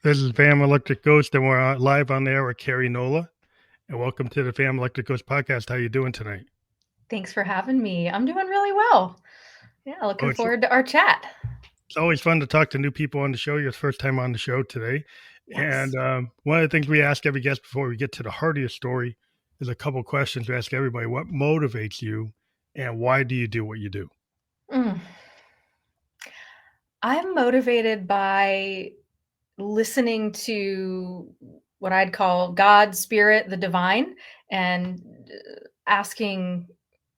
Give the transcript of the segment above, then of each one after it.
This is Fam Electric Ghost, and we're live on the air with Keri Nola. And welcome to the Fam Electric Ghost podcast. How you doing tonight? Thanks for having me. I'm doing really well. Yeah, Oh, looking forward to our chat. it's always fun to talk to new people on the show. Your first time on the show today. Yes. And one of the things we ask every guest before we get to the heart of your story is a couple questions we ask everybody. What motivates you, and why do you do what you do? Mm. I'm motivated by listening to what I'd call God, Spirit, the divine, and asking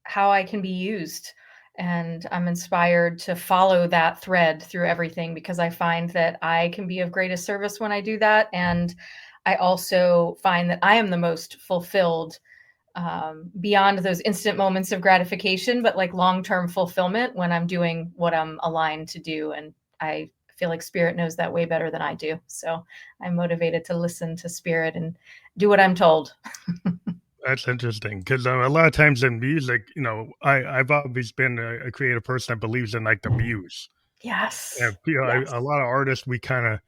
how I can be used. And I'm inspired to follow that thread through everything because I find that I can be of greatest service when I do that. And I also find that I am the most fulfilled beyond those instant moments of gratification, but like long-term fulfillment when I'm doing what I'm aligned to do. And I feel like spirit knows that way better than I do. So I'm motivated to listen to spirit and do what I'm told. That's interesting because a lot of times in music, I've always been a creative person that believes in like the muse. Yes. And Yes. a lot of artists, we kind of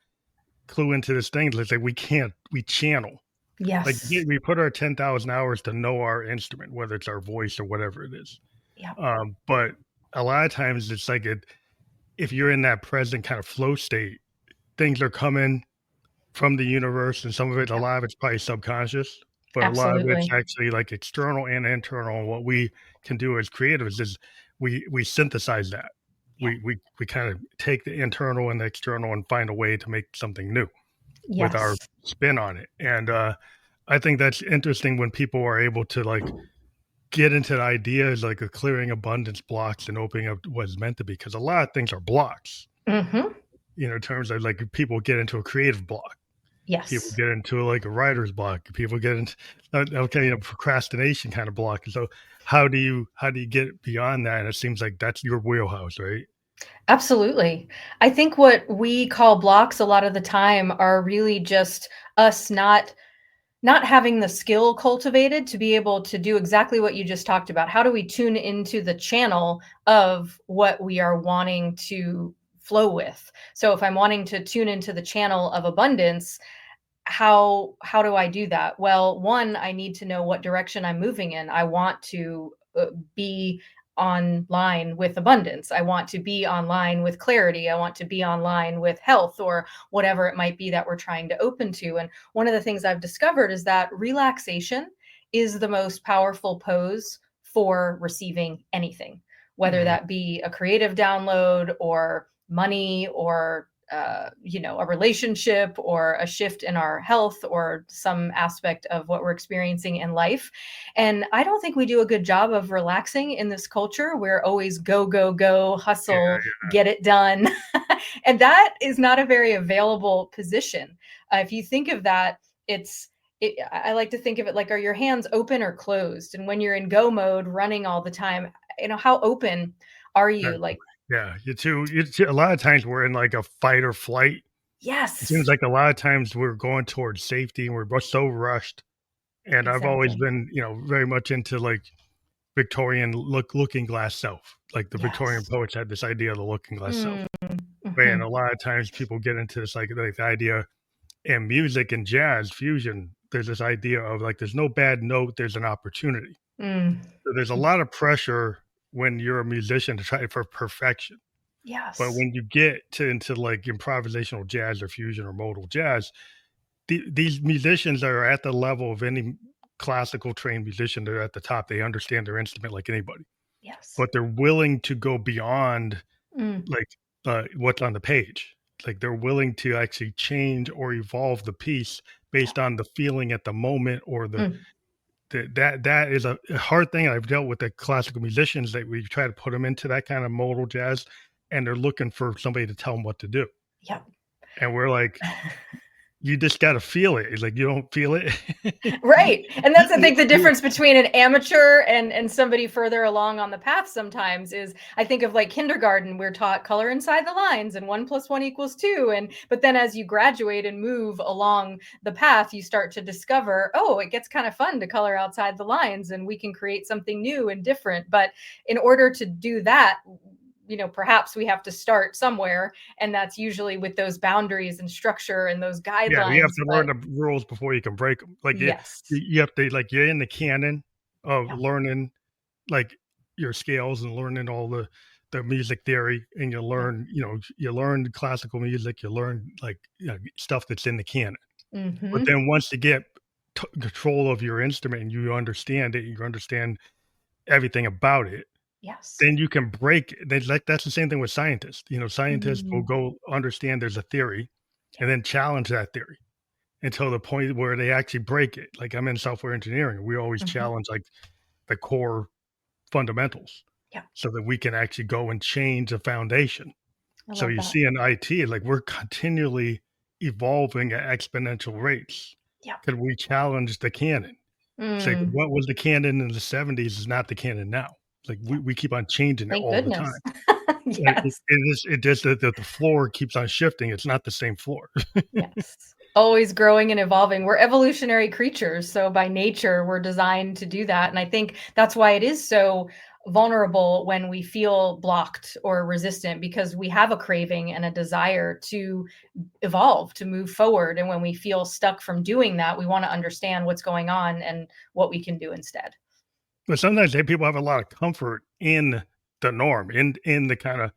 clue into this thing. It's like we channel. Like Yes. we put our 10,000 hours to know our instrument, whether it's our voice or whatever it is. Yeah. But a lot of times it's like if you're in that present kind of flow state, things are coming from the universe, and some of it, a Yeah. lot of it's probably subconscious, but a lot of it's Absolutely. actually like external and internal. And what we can do as creatives is we synthesize that. Yeah. We kind of take the internal and the external and find a way to make something new with our Yes. spin on it. And I think that's interesting when people are able to like get into the ideas like of clearing abundance blocks and opening up what's meant to be. Because a lot of things are blocks, Mm-hmm. in terms of like people get into a creative block, people Yes. get into like a writer's block, people get into procrastination kind of block. So how do you get beyond that? And it seems like that's your wheelhouse, right? Absolutely. I think what we call blocks a lot of the time are really just us not having the skill cultivated to be able to do exactly what you just talked about. How do we tune into the channel of what we are wanting to flow with? So if I'm wanting to tune into the channel of abundance, how do I do that? Well, one, I need to know what direction I'm moving in. I want to be online with abundance. I want to be online with clarity. I want to be online with health or whatever it might be that we're trying to open to. And one of the things I've discovered is that relaxation is the most powerful pose for receiving anything, whether Mm. that be a creative download or money or a relationship or a shift in our health or some aspect of what we're experiencing in life. And I don't think we do a good job of relaxing in this culture. We're always go, go, go, Yeah, hustle, get it done. And that is not a very available position. If you think of that, I like to think of it like, are your hands open or closed? And when you're in go mode, running all the time, how open are yeah, you? Like, yeah. A lot of times we're in like a fight or flight. It seems yes, like a lot of times we're going towards safety and we're so rushed. And I've always exactly. been, very much into like Victorian looking glass self. Like the Victorian Yes. poets had this idea of the looking glass self. Mm, And a mhm. lot of times people get into this like the idea in music and jazz fusion, there's this idea of like there's no bad note, there's an opportunity. Mm. So there's a lot of pressure when you're a musician to try for perfection. But Yes. when you get into like improvisational jazz or fusion or modal jazz, these musicians are at the level of any classical trained musician. They're at the top. They understand their instrument like anybody, Yes. but they're willing to go beyond Mm. like what's on the page. Like they're willing to actually change or evolve the piece Yeah. based on the feeling at the moment or Mm. that is a hard thing. I've dealt with the classical musicians that we try to put them into that kind of modal jazz, and they're looking for somebody to tell them what to do. Yep. And we're like, you just got to feel it. It's like you don't feel it. Right. And that's, I You- think, the you- difference between an amateur and somebody further along on the path sometimes is I think of like kindergarten, we're taught color inside the lines and 1 + 1 = 2. But then as you graduate and move along the path, you start to discover, oh, it gets kind of fun to color outside the lines and we can create something new and different. But in order to do that, perhaps we have to start somewhere, and that's usually with those boundaries and structure and those Yeah, you have guidelines. to learn But the rules before you can break them. Like, yes. you have to like, you're in the canon of Yeah. learning, like, your scales and learning all the music theory, and you Yeah. learn, you learn classical music, you learn, like, stuff that's in the canon. But Mhm. then once you get control of your instrument and you understand it, you understand everything about it, Yes. then you can break it. That's the same thing with scientists. Scientists will Mm. go understand there's a theory Yeah. and then challenge that theory until the point where they actually break it. Like, I'm in software engineering. We always Mhm. challenge, like, the core fundamentals Yeah. so that we can actually go and change the foundation. I So love you that. see in IT, like, we're continually evolving at exponential rates Yeah. because we challenge the canon. Say, Mm. what was the canon in the '70s is not the canon now. Like, Yeah. we keep on changing it Thank all the goodness. time. Yes. It just that the floor keeps on shifting. It's not the same floor. Yes. Always growing and evolving. We're evolutionary creatures, so by nature, we're designed to do that, and I think that's why it is so vulnerable when we feel blocked or resistant, because we have a craving and a desire to evolve, to move forward, and when we feel stuck from doing that, we wanna understand what's going on and what we can do instead. But sometimes people have a lot of comfort in the norm, in the kinda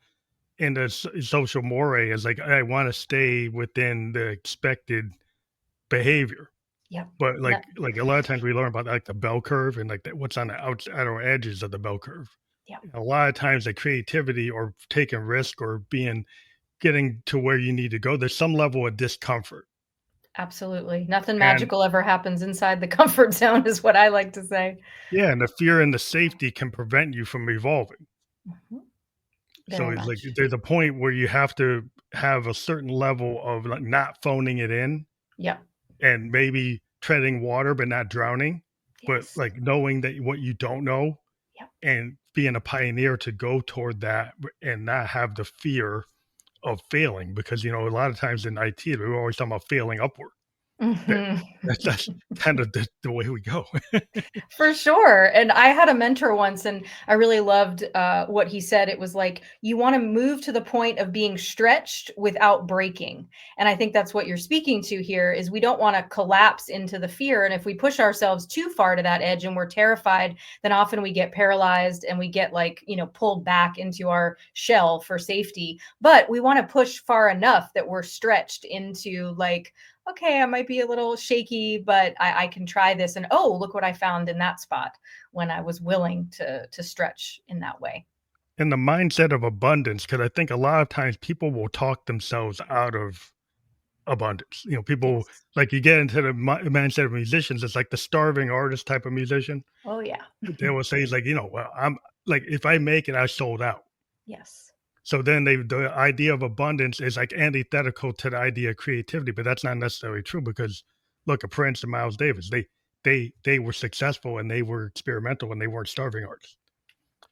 in the social mores, is like, I wanna stay within the expected behavior. Yep. But, No. like, a lot of times we learn about, like, the bell curve and, like, what's on the outer edges of the bell curve. Yep. A lot of times the creativity or taking risk or getting to where you need to go, there's some level of discomfort. Absolutely. Nothing And magical ever happens inside the comfort zone is what I like to say. yeah, and the fear and the safety can prevent you from evolving. Mhm. So Very it's like much. there's a point where you have to have a certain level of, like, not phoning it in Yep. and maybe treading water but not drowning, but, Yes. like, knowing that what you don't know Yep. and being a pioneer to go toward that and not have the fear of failing, because, a lot of times in IT, we're always talking about failing upward. That Mhm. that's kind of the way we go. For sure, and I had a mentor once, and I really loved, what he said. It was like, "You wanna move to the point of being stretched without breaking," and I think that's what you're speaking to here, is we don't wanna collapse into the fear, and if we push ourselves too far to that edge and we're terrified, then often we get paralyzed and we get, like, pulled back into our shell for safety, but we wanna push far enough that we're stretched into, like, okay, I might be a little shaky, but I can try this. And oh, look what I found in that spot when I was willing to stretch in that way. And the mindset of abundance, because I think a lot of times people will talk themselves out of abundance. People, Yes. like, you get into the mindset of musicians, it's like the starving artist type of musician. Oh yeah. They will say, it's like, well, I'm like, if I make it, I sold out. Yes. So then the idea of abundance is like antithetical to the idea of creativity, but that's not necessarily true because look at Prince and Miles Davis. They were successful and they were experimental and they weren't starving artists.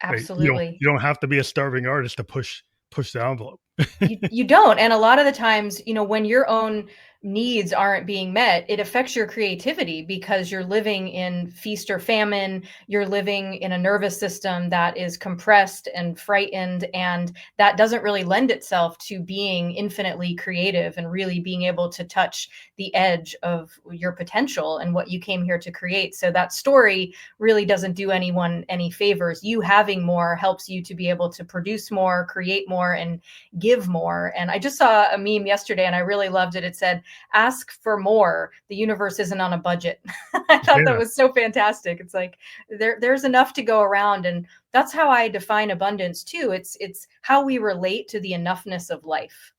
Right? Absolutely. You don't have to be a starving artist to push the envelope. You don't, and a lot of the times, when your own needs aren't being met, it affects your creativity because you're living in feast or famine, you're living in a nervous system that is compressed and frightened, and that doesn't really lend itself to being infinitely creative and really being able to touch the edge of your potential and what you came here to create. So that story really doesn't do anyone any favors. You having more helps you to be able to produce more, create more, and give more. And I just saw a meme yesterday and I really loved it. It said, ask for more. The universe isn't on a budget. I thought that Yeah. was so fantastic. It's like there's enough to go around. And that's how I define abundance too. It's how we relate to the enoughness of life.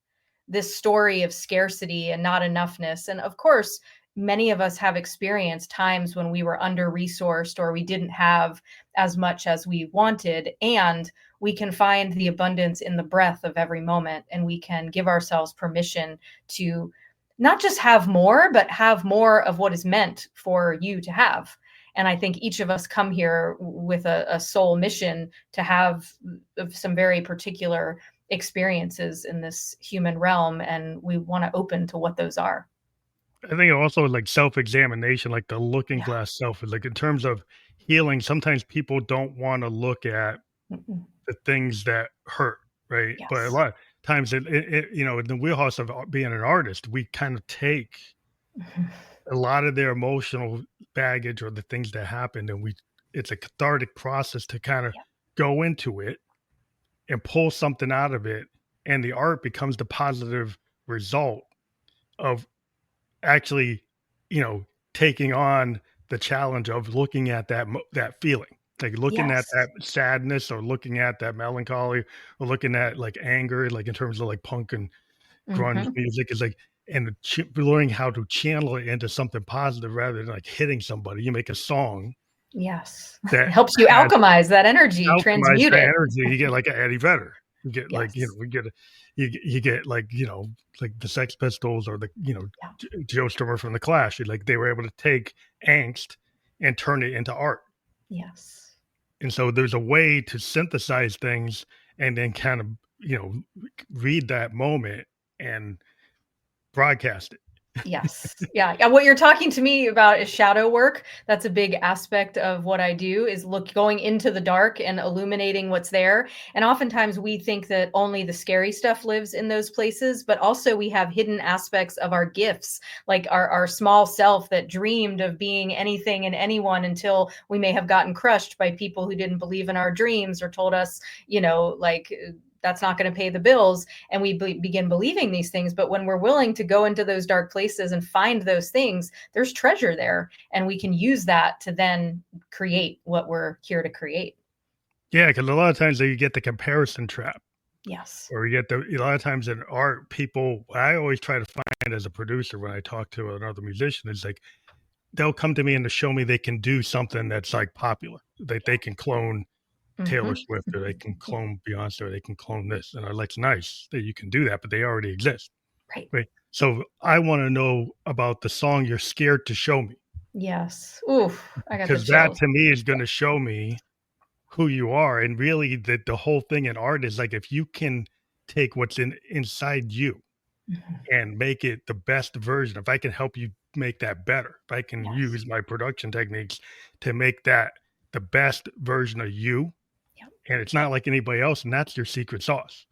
This story of scarcity and not enoughness. And of course, many of us have experienced times when we were under resourced or we didn't have as much as we wanted. And we can find the abundance in the breath of every moment. And we can give ourselves permission to not just have more, but have more of what is meant for you to have. And I think each of us come here with a soul mission to have some very particular experiences in this human realm, and we want to open to what those are. I think also like self-examination, like the looking Yeah. glass self, like in terms of healing, sometimes people don't want to look at Mm-mm. the things that hurt. right? But a Yes. lot of times, in the wheelhouse of being an artist, we kind of take Mhm. a lot of their emotional baggage or the things that happened, and it's a cathartic process to kind of Yeah. go into it and pull something out of it, and the art becomes the positive result of actually, you know, taking on the challenge of looking at that feeling, like looking at Yes. that sadness or looking at that melancholy or looking at like anger, like in terms of like punk and grunge Mhm. music is like, and learning how to channel it into something positive rather than like hitting somebody. You make a song Yes. It that helps you has alchemize that energy, alchemized transmute that it. energy. You get like an Eddie Vedder. You get like, Yes. we get you get like, like the Sex Pistols or the, Yeah. Joe Strummer from the Clash. Like they were able to take angst and turn it into art. Yes. And so there's a way to synthesize things and then kind of, read that moment and broadcast it. Yes. Yeah. Yeah, what you're talking to me about is shadow work. That's a big aspect of what I do is going into the dark and illuminating what's there. And oftentimes we think that only the scary stuff lives in those places, but also we have hidden aspects of our gifts, like our small self that dreamed of being anything and anyone until we may have gotten crushed by people who didn't believe in our dreams or told us, like that's not going to pay the bills, and we begin believing these things. But when we're willing to go into those dark places and find those things, there's treasure there, and we can use that to then create what we're here to create. Yeah, because a lot of times you get the comparison trap, Yes. or you get a lot of times in art, people. What I always try to find as a producer when I talk to another musician is like they'll come to me and to show me they can do something that's like popular, that they can clone Taylor Hmm. Swift or they can clone Beyonce or they can clone this, and I'm like, it's nice that you can do that, but they already exist, Right. right? So I want to know about the song you're scared to show me, Yes. Oof, I got the because that chills. to me is going to show me who you are. And really the whole thing in art is like if you can take what's inside you Mhm. and make it the best version, if I can help you make that better, if I can Yes. use my production techniques to make that the best version of you, Yep. and it's not like anybody else, and that's your secret sauce.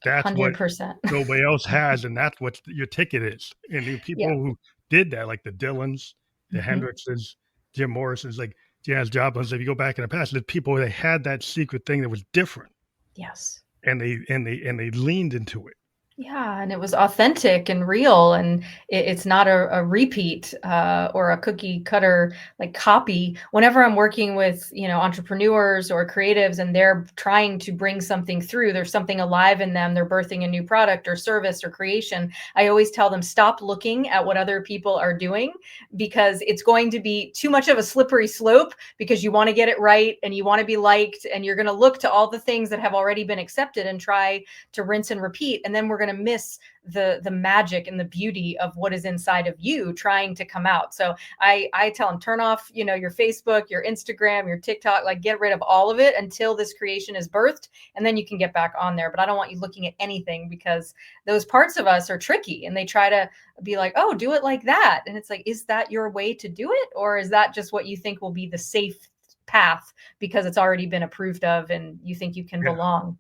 That's what 100%. nobody else has, and that's what your ticket is. And the people Yeah. who did that, like the Dylans, the Hmm. Hendrixes, Jim Morrison's, like Jazz Joplins, if you go back in the past, the people that had that secret thing that was different, Yes. and they leaned into it. Yeah, and it was authentic and real, and it's not a repeat or a cookie cutter like copy. Whenever I'm working with entrepreneurs or creatives, and they're trying to bring something through, there's something alive in them. They're birthing a new product or service or creation. I always tell them stop looking at what other people are doing because it's going to be too much of a slippery slope because you want to get it right and you want to be liked, and you're going to look to all the things that have already been accepted and try to rinse and repeat, and then we're going to miss the magic and the beauty of what is inside of you trying to come out. So I tell them turn off your Facebook, your Instagram, your TikTok, like get rid of all of it until this creation is birthed, and then you can get back on there. But I don't want you looking at anything because those parts of us are tricky and they try to be like, oh, do it like that, and it's like, is that your way to do it, or is that just what you think will be the safe path because it's already been approved of and you think you can Yeah, belong.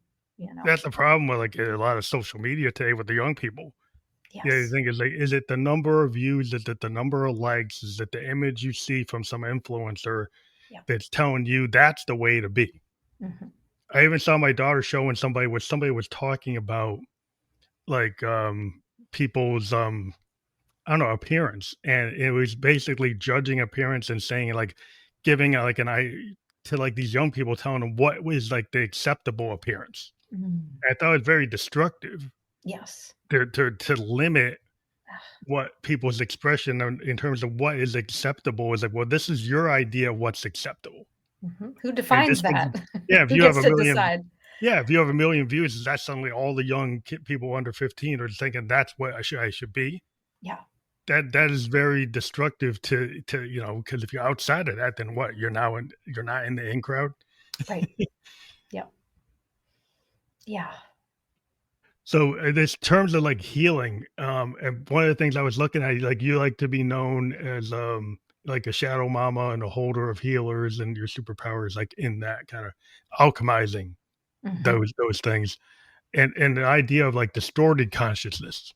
that's the problem with like a lot of social media today with the young people. Yeah, the Yes. thing is like, is it the number of views? Is it the number of likes? Is it the image you see from some influencer Yeah. that's telling you that's the way to be? Hmm. I even saw my daughter showing somebody was talking about like people's I don't know, appearance, and it was basically judging appearance and saying like giving like an eye to like these young people, telling them what was like the acceptable appearance. Mm. I thought it was very destructive Yes. to limit what people's expression in terms of what is acceptable is like, well, this is your idea of what's acceptable, Who and defines just because that? yeah, if Who you have gets a to million decide? yeah, if you have a million views, is that suddenly all the young people under 15 are thinking that's what I should be? Yeah. That is very destructive to because if you're outside of that, then what? You're not in the in crowd. Right. Yeah. Yeah. So there's terms of like healing, and one of the things I was looking at, like you like to be known as like a shadow mama and a holder of healers, and your superpowers like in that kind of alchemizing Hmm. those things. and the idea of like distorted consciousness.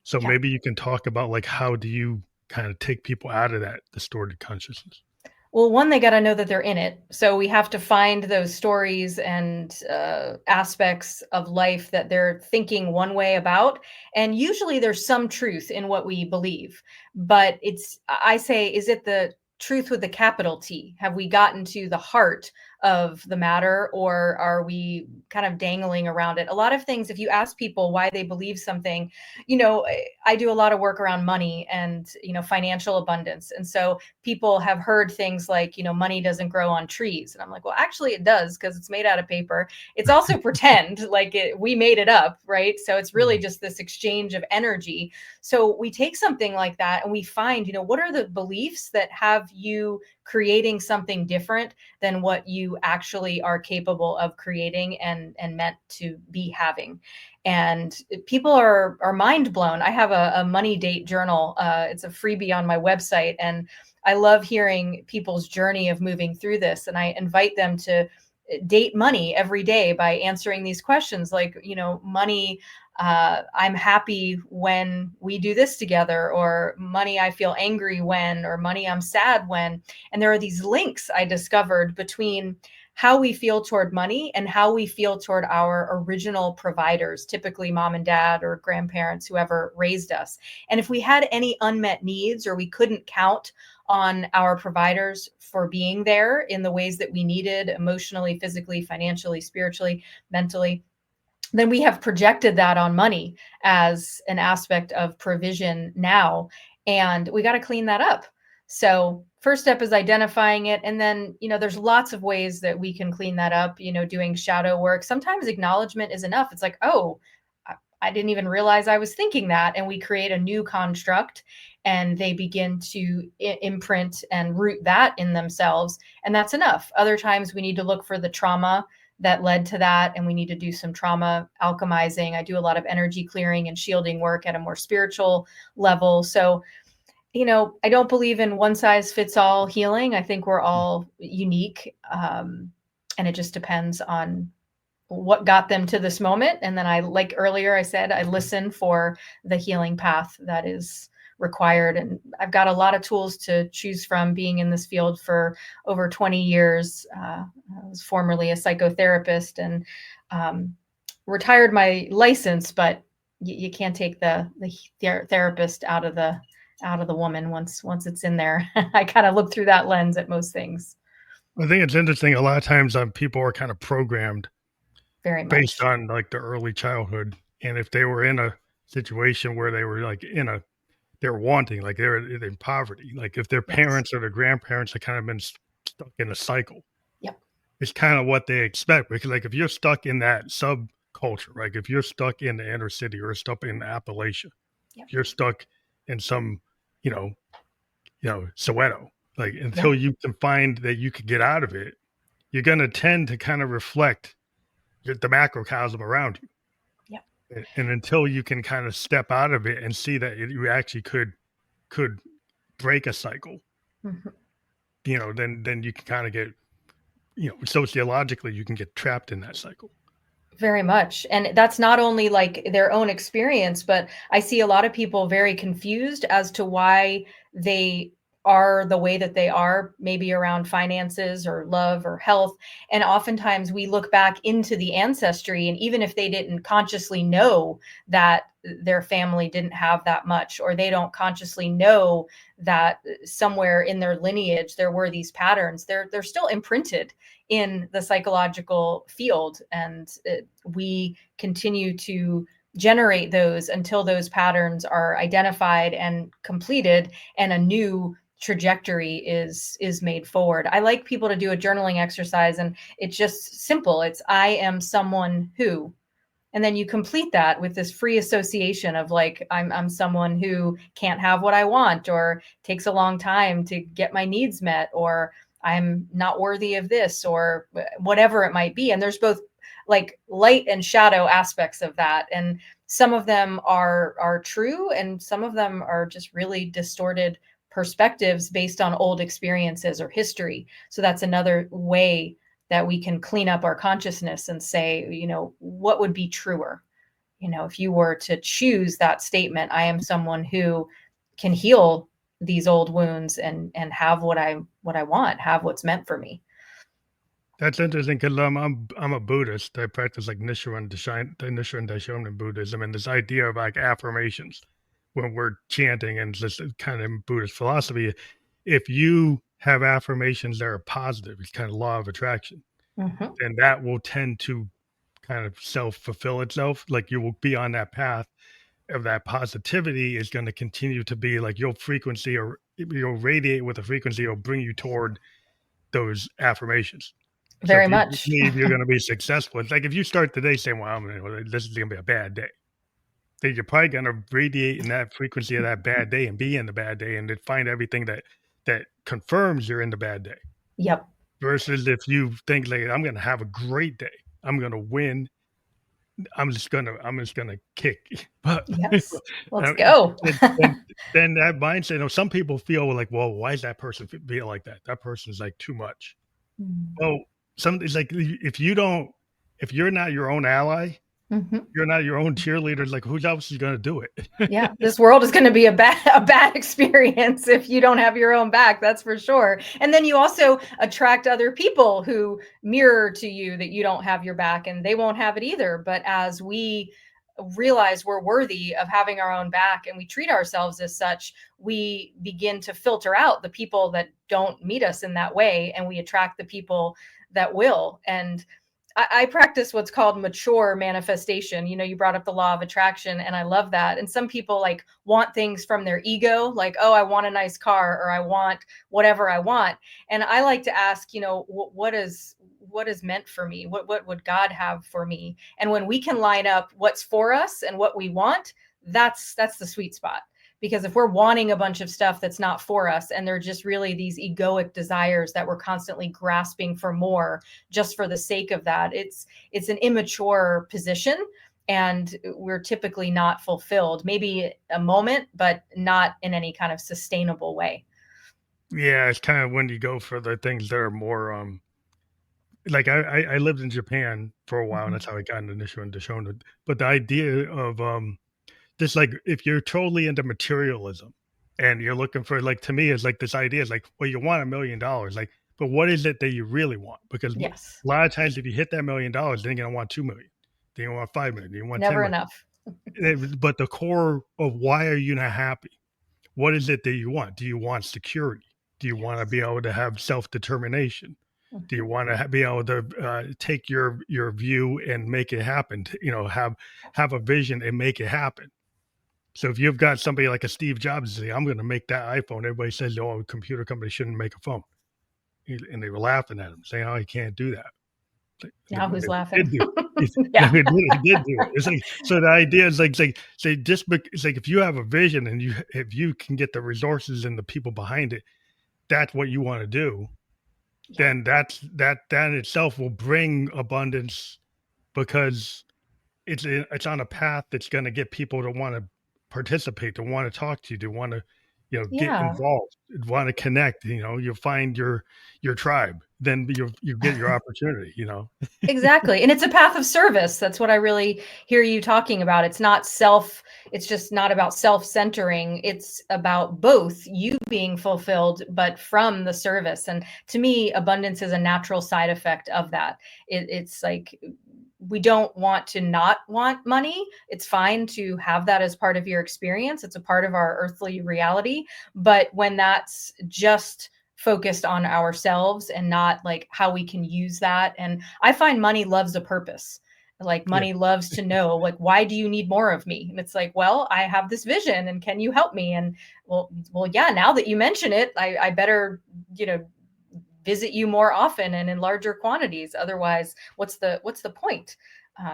So Yeah. maybe you can talk about like how do you kind of take people out of that distorted consciousness? Well, one, they got to know that they're in it. So we have to find those stories and aspects of life that they're thinking one way about. And usually there's some truth in what we believe. But I say, is it the truth with the capital T? Have we gotten to the heart of the matter, or are we kind of dangling around it? A lot of things, if you ask people why they believe something, I do a lot of work around money and, financial abundance. And so people have heard things like, money doesn't grow on trees. And I'm like, well, actually it does, because it's made out of paper. It's also pretend, like we made it up, right? So it's really Mm. just this exchange of energy. So we take something like that and we find, what are the beliefs that have you creating something different than what you actually are capable of creating and meant to be having. And people are mind blown. I have a money date journal. It's a freebie on my website, and I love hearing people's journey of moving through this. And I invite them to date money every day by answering these questions like, money, I'm happy when we do this together, or money, I feel angry when, or money, I'm sad when. And there are these links I discovered between how we feel toward money and how we feel toward our original providers, typically mom and dad or grandparents, whoever raised us. And if we had any unmet needs, or we couldn't count on our providers for being there in the ways that we needed, emotionally, physically, financially, spiritually, mentally, then we have projected that on money as an aspect of provision now. And we got to clean that up. So, first step is identifying it. And then, there's lots of ways that we can clean that up, doing shadow work. Sometimes acknowledgement is enough. It's like, oh, I didn't even realize I was thinking that. And we create a new construct, and they begin to imprint and root that in themselves. And that's enough. Other times we need to look for the trauma that led to that, and we need to do some trauma alchemizing. I do a lot of energy clearing and shielding work at a more spiritual level. So, I don't believe in one size fits all healing. I think we're all unique. And it just depends on what got them to this moment. And then like earlier I said, I listen for the healing path that is required. And I've got a lot of tools to choose from, being in this field for over 20 years. I was formerly a psychotherapist, and retired my license, but you can't take the therapist out of the woman once it's in there. I kind of look through that lens at most things. I think it's interesting. A lot of times, people are kind of programmed Very based much. on like their early childhood, and if they were in a situation where they were like they're wanting, like they're in poverty, like if their Yes. parents or their grandparents have kind of been stuck in a cycle, Yep. it's kind of what they expect. Because like if you're stuck in that subculture, right? If you're stuck in the inner city or stuck in Appalachia, Yep. if you're stuck in some, you know, Soweto, like Yeah. until you can find that you could get out of it, you're going to tend to kind of reflect the macrocosm around you. Yep. And until you can kind of step out of it and see that you actually could break a cycle, Mhm. then you can kind of get, sociologically, you can get trapped in that cycle. Very much. And that's not only like their own experience, but I see a lot of people very confused as to why they are the way that they are, maybe around finances or love or health. And oftentimes we look back into the ancestry, and even if they didn't consciously know that their family didn't have that much, or they don't consciously know that somewhere in their lineage there were these patterns, they're still imprinted in the psychological field. And we continue to generate those until those patterns are identified and completed, and a new trajectory is made forward. I like people to do a journaling exercise, and it's just simple. It's I am someone who, and then you complete that with this free association of like I'm someone who can't have what I want, or takes a long time to get my needs met, or I'm not worthy of this, or whatever it might be. And there's both like light and shadow aspects of that, and some of them are true, and some of them are just really distorted perspectives based on old experiences or history. So that's another way that we can clean up our consciousness and say, what would be truer? If you were to choose that statement, I am someone who can heal these old wounds and have what I want, have what's meant for me. That's interesting because I'm a Buddhist. I practice like Nichiren Daishonin Buddhism, and this idea of like affirmations when we're chanting and just kind of Buddhist philosophy. If you have affirmations that are positive, it's kind of law of attraction, Hmm. then that will tend to kind of self fulfill itself. Like you will be on that path of that positivity is going to continue to be like your frequency, or you'll radiate with a frequency, it'll bring you toward those affirmations. So Very if you much. believe you're going to be successful, it's like if you start the day saying, "Well, this is going to be a bad day," then you're probably going to radiate in that frequency of that bad day and be in the bad day, and then find everything that confirms you're in the bad day. Yep. Versus if you think like, "I'm going to have a great day, I'm going to win, I'm just gonna kick." But Yes. Let's uh, go. then that mindset, some people feel like, well, why is that person feel like that? That person's like too much. Well, it's like if you're not your own ally, Hmm. you're not your own cheerleader. It's like who else is gonna do it? Yeah, this world is going to be a bad experience if you don't have your own back, that's for sure. And then you also attract other people who mirror to you that you don't have your back, and they won't have it either. But as we realize we're worthy of having our own back and we treat ourselves as such, we begin to filter out the people that don't meet us in that way, and we attract the people that will. And I practice what's called mature manifestation. You brought up the law of attraction, and I love that. And some people like want things from their ego, like, oh, I want a nice car, or I want whatever I want. And I like to ask, what is meant for me? What would God have for me? And when we can line up what's for us and what we want, that's the sweet spot. Because if we're wanting a bunch of stuff that's not for us, and they're just really these egoic desires that we're constantly grasping for more just for the sake of that, it's an immature position, and we're typically not fulfilled. Maybe a moment, but not in any kind of sustainable way. Yeah, it's kind of when you go for the things that are more like I lived in Japan for a while, and Mhm. that's how I got into Nisho and Dashona. But the idea of just like if you're totally into materialism and you're looking for like to me is like this idea is like, well, you want $1 million, like, but what is it that you really want? Because Yes. a lot of times if you hit that $1 million, then you're gonna want 2 million, then you want 5 million, then you want ten Never million. enough. But the core of why are you not happy? What is it that you want? Do you want security? Do you want to be able to have self determination? Do you Mhm. want to be able to take your view and make it happen? Have a vision and make it happen. So if you've got somebody like a Steve Jobs say, "I'm going to make that iPhone," everybody says, "Oh, a computer company shouldn't make a phone," and they were laughing at him, saying, "Oh, he can't do that." Now who's He laughing? did do it. No, Yeah. he did do it. It's like so the idea is like say it's like if you have a vision and if you can get the resources and the people behind it, that's what you want to do. Yeah. Then that in itself will bring abundance because it's on a path that's going to get people to want to participate, to want to talk to you, to want to get Yeah. involved, want to connect. You'll find your tribe, then you get your opportunity. Exactly, and it's a path of service. That's what I really hear you talking about. It's just not about self-centering. It's about both you being fulfilled, but from the service. And to me, abundance is a natural side effect of that. It's like we don't want to not want money. It's fine to have that as part of your experience. It's a part of our earthly reality. But when that's just focused on ourselves and not like how we can use that. And I find money loves a purpose. Like Yeah. money loves to know, like, why do you need more of me? And it's like, well, I have this vision, and can you help me? And well, yeah. Now that you mention it, I better, visit you more often and in larger quantities. Otherwise, what's the point?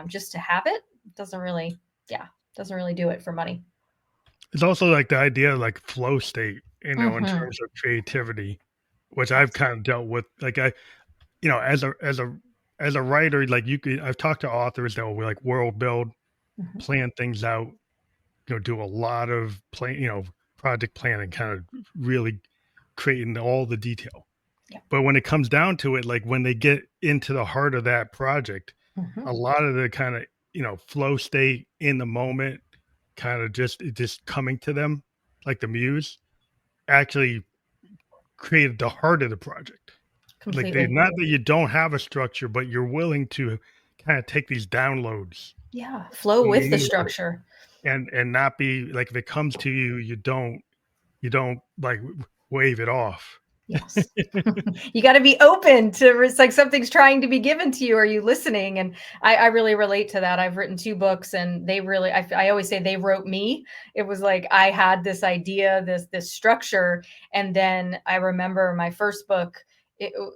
Just to have it doesn't really, yeah, doesn't really do it for money. It's also like the idea of like flow state, in Hmm. terms of creativity, which I've Yes. kind of dealt with. Like as a writer, like I've talked to authors that will like world build, Hmm. plan things out, do a lot of project planning, kind of really creating all the detail. Yeah. But when it comes down to it, like when they get into the heart of that project, Mhm. a lot of the kind of, flow state in the moment, kind of just coming to them, like the muse, actually created the heart of the project. Like they Completely. not that you don't have a structure, but you're willing to kind of take these downloads Yeah. Flow and with the lean with it, structure. and not be like if it comes to you, you don't like wave it off. Yes. You gotta be open to it's like something's trying to be given to you. Are you listening? And I really relate to that. I've written 2 books and they really I always say they wrote me. It was like I had this idea, this structure, and then I remember my first book,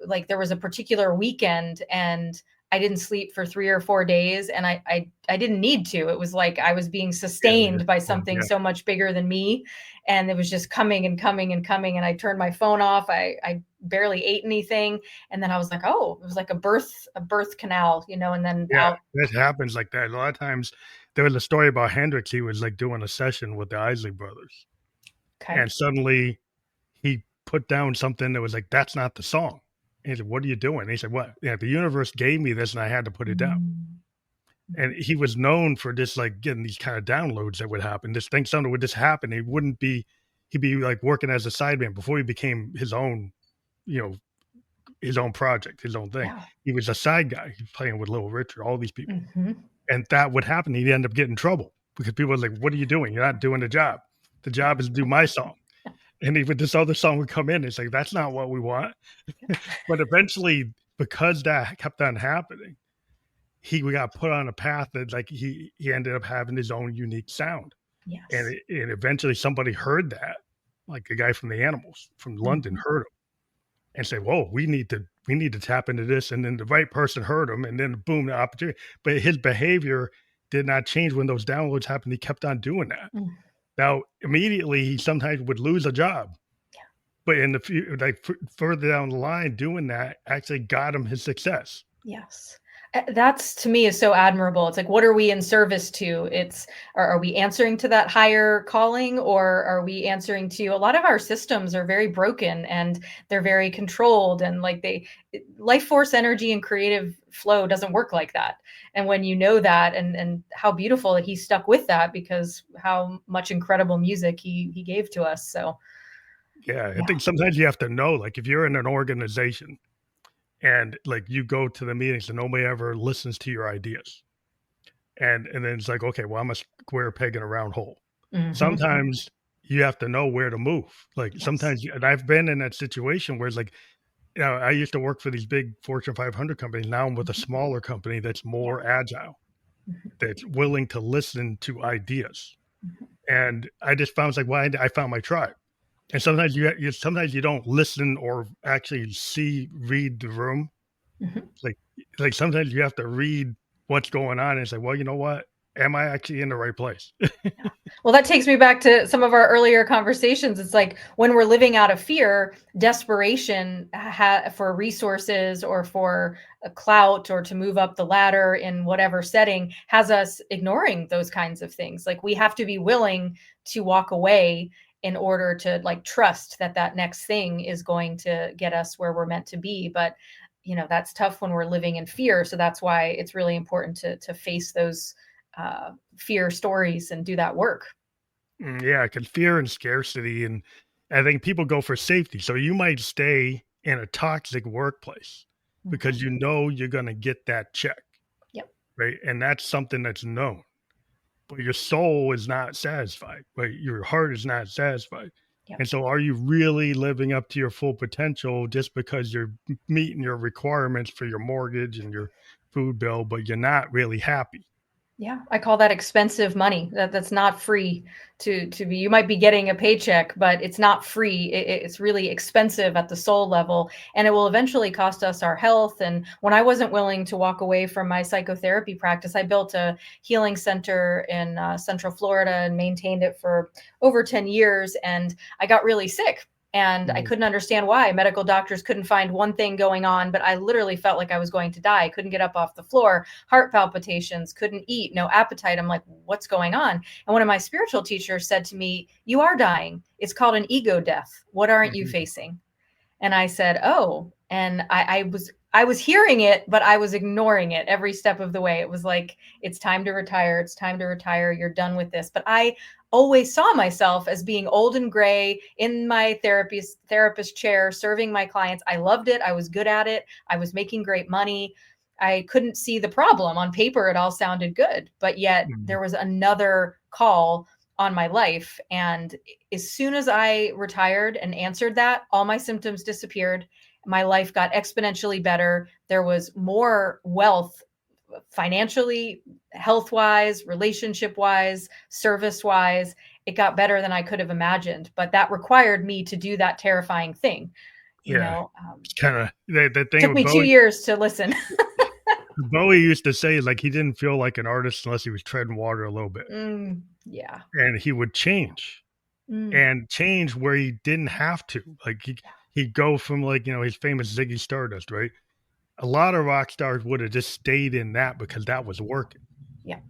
like there was a particular weekend and I didn't sleep for 3 or 4 days and I didn't need to. It was like I was being Yeah, sustained by something yeah, so much bigger than me and it was just coming and coming and coming and I turned my phone off. I barely ate anything and then I was like, "Oh, it was like a birth canal, and then yeah. out." It happens like that. A lot of times, there was a story about Hendrix. He was like doing a session with the Isley Brothers, Okay. and suddenly he put down something that was like, "That's not the song." And he said, "What are you doing?" And he said, "What? Yeah, the universe gave me this, and I had to put it down." Mm. And he was known for just like getting these kind of downloads that would happen. This thing, something would just happen. He'd be like working as a sideman before he became you know, his own project, his own thing. Yeah. He was a side guy. He was playing with Little Richard, all these people. Mhm. And that would happen. He'd end up getting in trouble because people were like, "What are you doing? You're not doing the job. The job is to do my song." And even this other song would come in. It's like, that's not what we want. But eventually, because that kept on happening, he got put on a path that like he ended up having his own unique sound. And Yes. and eventually somebody heard that, like a guy from the Animals from London Mhm. heard him and said, "Whoa, we need to tap into this." And then the right person heard him, and then boom, the opportunity. But his behavior did not change when those downloads happened. He kept on doing that. Mm. Now, immediately, he sometimes would lose a job, but in the like further down the line, doing that actually got him his success. Yes. That's to me is so admirable. It's like, what are we in service to? Are we answering to that higher calling or are we answering to a lot of our systems are very broken and they're very controlled and like life force energy and creative flow doesn't work like that. And when you know that and how beautiful that he stuck with that because how much incredible music he gave to us. So Yeah, I yeah. think sometimes you have to know, like, if you're in an organization and like you go to the meetings and nobody ever listens to your ideas, and then it's like, okay, well, I'm a square peg in a round hole. Hmm. Sometimes you have to know where to move. Like Yes. and I've been in that situation where it's like, I used to work for these big Fortune 500 companies. Now I'm with a Mhm. smaller company that's Yeah. more agile, Mhm. that's willing to listen to ideas. Mhm. And I just found it's like, well, I found my tribe. And sometimes you don't listen or actually read the room. Mhm. Like like sometimes you have to read what's going on and say, well, you know what? Am I actually in the right place? Yeah. Well, that takes me back to some of our earlier conversations. It's like when we're living out of fear, desperation for resources or for a clout or to move up the ladder in whatever setting has us ignoring those kinds of things. Like we have to be willing to walk away in order to like trust that that next thing is going to get us where we're meant to be. But that's tough when we're living in fear. So that's why it's really important to face those fear stories and do that work. Yeah, because fear and scarcity, and I think people go for safety. So you might stay in a toxic workplace Mhm. because you know you're going to get that check, Yep. right? And that's something that's known. But your soul is not satisfied, right? Your heart is not satisfied. Yep. And so, are you really living up to your full potential just because you're meeting your requirements for your mortgage and your food bill, but you're not really happy? Yeah, I call that expensive money. That's not free to be. You might be getting a paycheck, but it's not free. It's really expensive at the soul level, and it will eventually cost us our health. And when I wasn't willing to walk away from my psychotherapy practice, I built a healing center in Central Florida and maintained it for over 10 years. And I got really sick. And I Mhm, couldn't understand why. Medical doctors couldn't find one thing going on, but I literally felt like I was going to die. I couldn't get up off the floor, heart palpitations, couldn't eat, no appetite. I'm like, what's going on? And one of my spiritual teachers said to me, "You are dying. It's called an ego death. What aren't you mhm. facing?" And I said, "Oh." And I was hearing it, but I was ignoring it every step of the way. It was like, it's time to retire. It's time to retire. You're done with this. But I always saw myself as being old and gray in my therapist chair, serving my clients. I loved it. I was good at it. I was making great money. I couldn't see the problem. On paper, it all sounded good, but yet Mhm. there was another call on my life. And as soon as I retired and answered that, all my symptoms disappeared. My life got exponentially better. There was more wealth financially, health wise, relationship wise, service wise. It got better than I could have imagined. But that required me to do that terrifying thing. You Yeah. know, It's kind of the thing took with me two Bowie. years to listen. Bowie used to say like he didn't feel like an artist unless he was treading water a little bit, Yeah. and he would change Mm, and change where he didn't have to. Like he'd go from like his famous Ziggy Stardust, right? A lot of rock stars would have just stayed in that because that was working. yeah.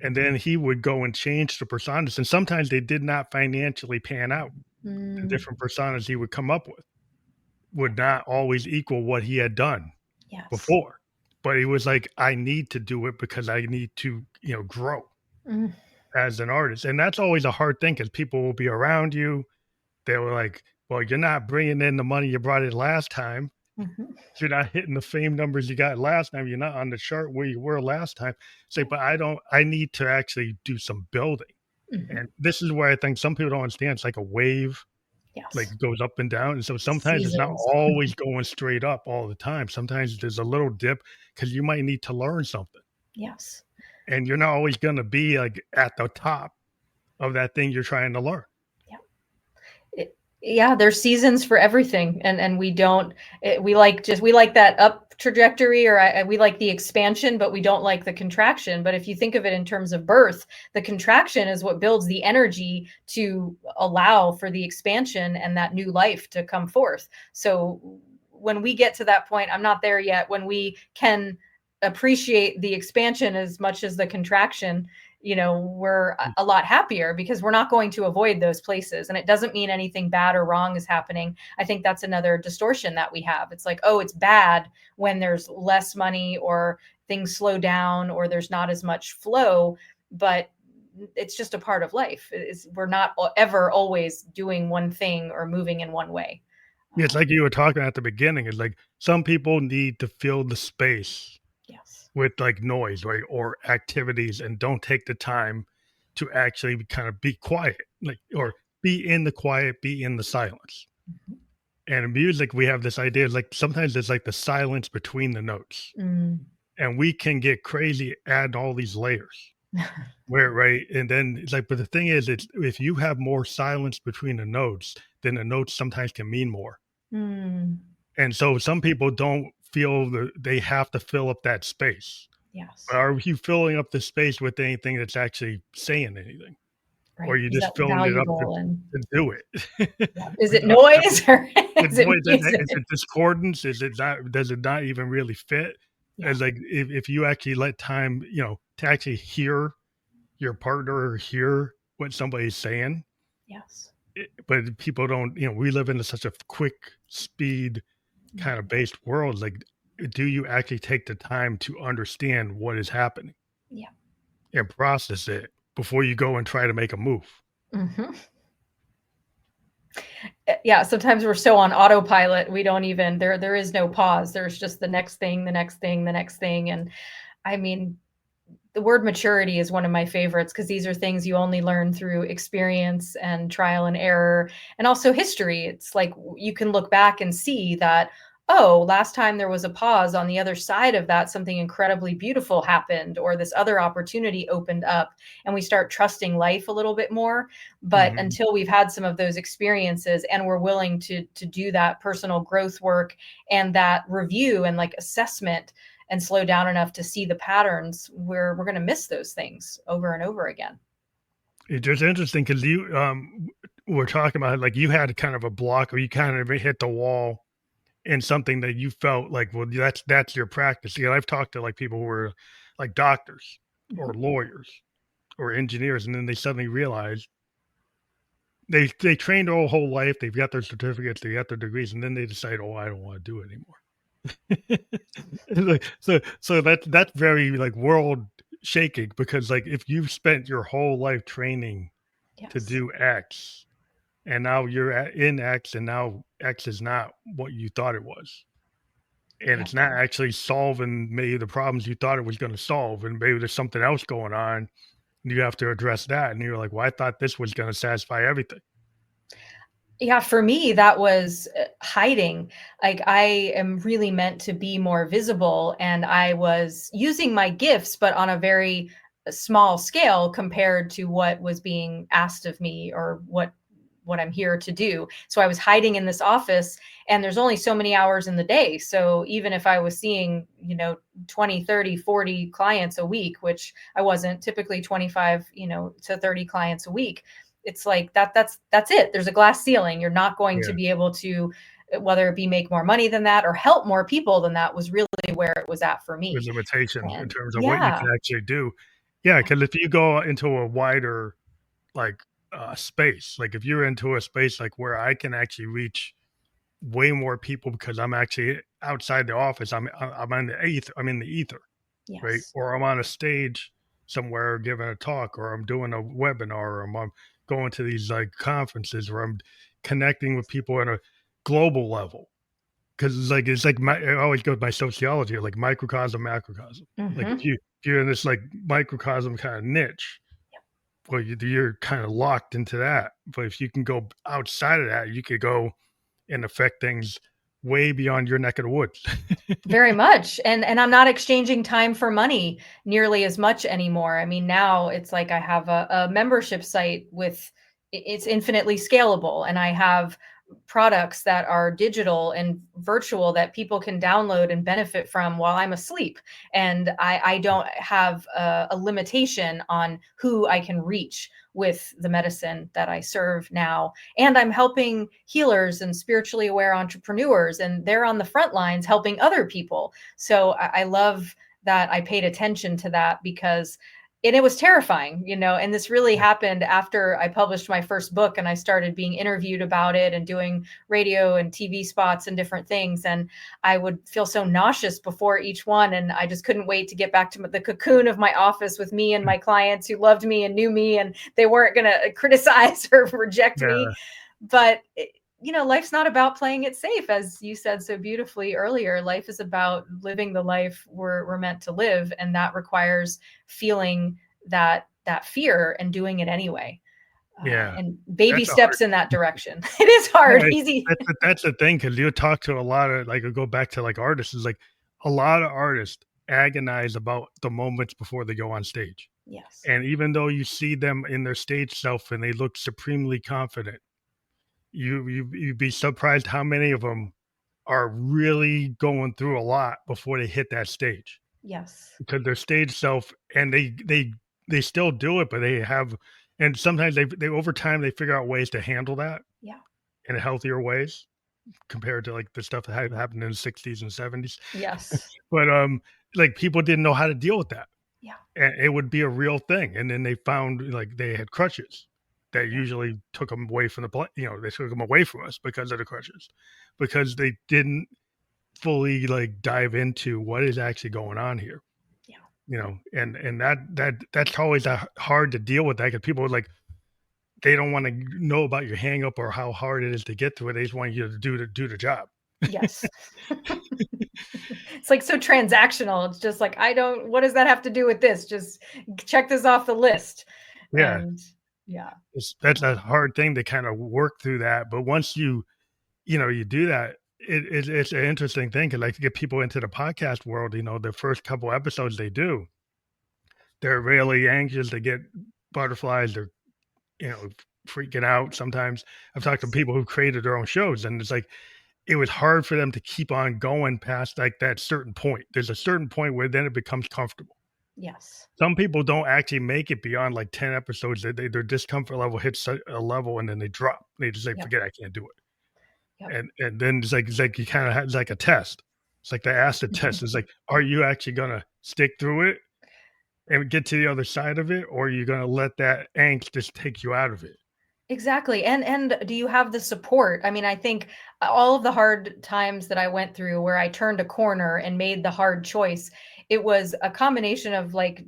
And then he would go and change the personas, and sometimes they did not financially pan out. The Mm, different personas he would come up with would not always equal what he had done yes. before. But he was like, I need to do it because I need to, grow Mm, as an artist. And that's always a hard thing because people will be around you. They were like, well, you're not bringing in the money you brought in last time. mhm. You're not hitting the fame numbers you got last time. You're not on the chart where you were last time. Say, but I need to actually do some building. Mhm. And this is where I think some people don't understand. It's like a wave, like Yes. it goes up and down. And so sometimes it's not Seasons. always going straight up all the time. Sometimes there's a little dip because you might need to learn something. Yes. And you're not always going to be like at the top of that thing you're trying to learn. Yeah. Yeah, there's seasons for everything, and we don't we like that up trajectory, or we like the expansion, but we don't like the contraction. But if you think of it in terms of birth, the contraction is what builds the energy to allow for the expansion and that new life to come forth. So when we get to that point, I'm not there yet, when we can appreciate the expansion as much as the contraction, we're a lot happier, because we're not going to avoid those places. And it doesn't mean anything bad or wrong is happening. I think that's another distortion that we have. It's like, oh, it's bad when there's less money, or things slow down, or there's not as much flow. But it's just a part of life. We're not ever always doing one thing or moving in one way. Yeah, it's like you were talking at the beginning. It's like some people need to fill the space Yes. with like noise, right? Or activities and don't take the time to actually kind of be quiet, like, Yeah. or be in the quiet, be in the silence. Mhm. And in music, we have this idea like sometimes it's like the silence between the notes. Mm. And we can get crazy, add all these layers. Where right, and then it's like, but the thing is, it's if you have more silence between the notes, then the notes sometimes can mean more. Mm. And so some people don't feel that they have to fill up that space. But Yes. are you filling up the space with anything that's actually saying anything? Or are Right. you Is just that filling it up valuable? And to do it? yeah. Is it Without noise, or it is it void is music? it discordance? Is it not does it not even really fit? Yeah. As like if you actually let time, to actually hear your partner or hear what somebody's saying, Yes. but people don't, we live in such a quick speed kind Mm. of based world. Like, do you actually take the time to understand what is happening Yeah. and process it before you go and try to make a move? Mhm. Yeah, sometimes we're so on autopilot, we don't even there is no pause. There's just the next thing, the next thing, the next thing. And I mean, the word maturity is one of my favorites, because these are things you only learn through experience and trial and error, and also history. It's like you can look back and see that, oh, last time there was a pause, on the other side of that, something incredibly beautiful happened, or this other opportunity opened up, and we start trusting life a little bit more. But Mhm. until we've had some of those experiences, and we're willing to do that personal growth work and that review and like assessment, and slow down enough to see the patterns, we're going to miss those things over and over again. It's just interesting because you were talking about like you had kind of a block or you kind of hit the wall in something that you felt like, well, that's your practice. Yeah, I've talked to like people who were like doctors or Mhm. lawyers or engineers, and then they suddenly realize they trained their whole life. They've got their certificates, they got their degrees, and then they decide, oh, I don't want to do it anymore. So that's very like world shaking because like if you've spent your whole life training to Yes. do X, and now you're in X, and now X is not what you thought it was, and Yeah. it's not actually solving maybe the problems you thought it was going to solve, and maybe there's something else going on. And you have to address that, and you're like, "Well, I thought this was going to satisfy everything." Yeah, for me, that was hiding. Like, I am really meant to be more visible, and I was using my gifts, but on a very small scale compared to what was being asked of me or what I'm here to do. So I was hiding in this office, and there's only so many hours in the day. So even if I was seeing, 20, 30, 40 clients a week, which I wasn't, typically 25, to 30 clients a week, it's like that's it. There's a glass ceiling. You're not going to Yeah, be able to, whether it be make more money than that or help more people than that, was really where it was at for there's me. limitation in And terms of what you yeah, can actually do. Yeah, because if you go into a wider like space, like if you're into a space like where I can actually reach way more people because I'm actually outside the office. I'm in the ether. I'm in the ether, right? yes. Or I'm on a stage somewhere giving a talk, or I'm doing a webinar, or I'm going to these like conferences, or I'm connecting with people on a global level. Because it's like I always go by sociology, like microcosm, macrocosm. Like Hmm. if you're in this like microcosm kind of niche, well, you're kind of locked into that. But if you can go outside of that, you could go and affect things way beyond your neck of the woods. Very much. And I'm not exchanging time for money nearly as much anymore. I mean, now it's like I have a membership site with it's infinitely scalable, and I have products that are digital and virtual that people can download and benefit from while I'm asleep. And I don't have a limitation on who I can reach with the medicine that I serve now. And I'm helping healers and spiritually aware entrepreneurs, and they're on the front lines helping other people. So I love that I paid attention to that, because and it was terrifying, and this really happened after I published my first book, and I started being interviewed about it and doing radio and TV spots and different things. And I would feel so nauseous before each one. And I just couldn't wait to get back to the cocoon of my office with me and my clients who loved me and knew me, and they weren't going to criticize or reject me. Yeah, But life's not about playing it safe, as you said so beautifully earlier. Life is about living the life we're meant to live, and that requires feeling that fear and doing it anyway. yeah. And baby That's a hard. steps in that direction. It is hard. Yeah, Easy. that's the thing because you talk to a lot of like, I go back to like artists. Is like a lot of artists agonize about the moments before they go on stage, Yes. and even though you see them in their stage self and they look supremely confident, you'd be surprised how many of them are really going through a lot before they hit that stage Yes. because their stage self and they still do it, but they have, and sometimes they over time they figure out ways to handle that Yeah. in healthier ways compared to like the stuff that had happened in the 60s and 70s. Yes. But like people didn't know how to deal with that. Yeah. And it would be a real thing. And then they found like they had crutches that Yeah. usually took them away from the play, they took them away from us because of the crutches, because they didn't fully like dive into what is actually going on here. Yeah. And that's always hard to deal with that because people are like they don't want to know about your hang up or how hard it is to get to it. They just want you to do the job. Yes. It's like so transactional. It's just like, what does that have to do with this? Just check this off the list. Yeah, And yeah. that's a hard thing to kind of work through that. But once you do that, it's an interesting thing because like to get people into the podcast world, the first couple episodes they do, they're really anxious to get butterflies. They're you know freaking out. Sometimes I've talked to Yes. people who created their own shows, and it's like it was hard for them to keep on going past like that certain point. There's a certain point where then it becomes comfortable. Yes. Some people don't actually make it beyond like 10 episodes. Their discomfort level hits a level and then they drop. They just say, Yep. forget it, I can't do it. Yep. And then it's like you kind of have it's like a test. It's like the acid test. It's like, are you actually gonna stick through it and get to the other side of it, or are you gonna let that angst just take you out of it? Exactly, and do you have the support? I mean, I think all of the hard times that I went through where I turned a corner and made the hard choice, it was a combination of, like,